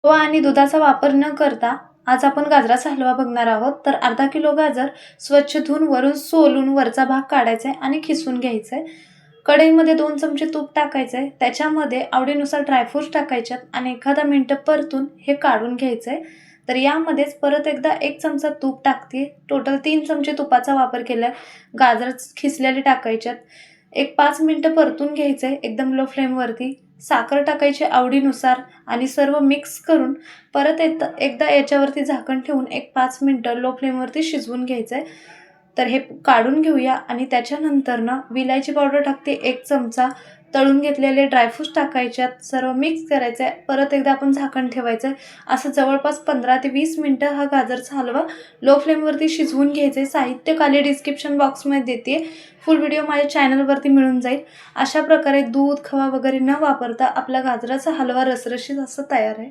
खवा आणि दुधाचा वापर न करता आज आपण गाजराचा हलवा बघणार आहोत. तर अर्धा किलो गाजर स्वच्छ धुवून वरून सोलून वरचा भाग काढायचा आहे आणि खिसून घ्यायचा आहे. कढईमध्ये 2 चमचे तूप टाकायचं आहे. त्याच्यामध्ये आवडीनुसार ड्रायफ्रूट्स टाकायच्यात आणि एखादा मिनिट परतून हे काढून घ्यायचं आहे. तर यामध्येच परत एकदा 1 चमचा तूप टाकते. टोटल 3 चमचे तुपाचा वापर केला आहे. गाजर खिसलेले टाकायच्यात. एक 5 मिनिटं परतून घ्यायचं आहे एकदम लो फ्लेमवरती. साखर टाकायची आवडीनुसार आणि सर्व मिक्स करून परत एकदा याच्यावरती झाकण ठेवून एक 5 मिनिटं लो फ्लेमवरती शिजवून घ्यायचं आहे. तर हे काढून घेऊया आणि त्याच्यानंतर ना विलायची पावडर टाकते 1 चमचा. तळून घेतलेले ड्रायफ्रूट्स टाकायच्यात. सर्व मिक्स करायचं आहे. परत एकदा आपण झाकण ठेवायचं आहे. असं जवळपास 15 ते 20 मिनिटं हा गाजरचा हलवा लो फ्लेमवरती शिजवून घ्यायचं आहे. साहित्य खाली डिस्क्रिप्शन बॉक्समध्ये देते. फुल व्हिडिओ माझ्या चॅनलवरती मिळून जाईल. अशा प्रकारे दूध, खवा वगैरे न वापरता आपला गाजराचा हलवा रसरशीत असा तयार आहे.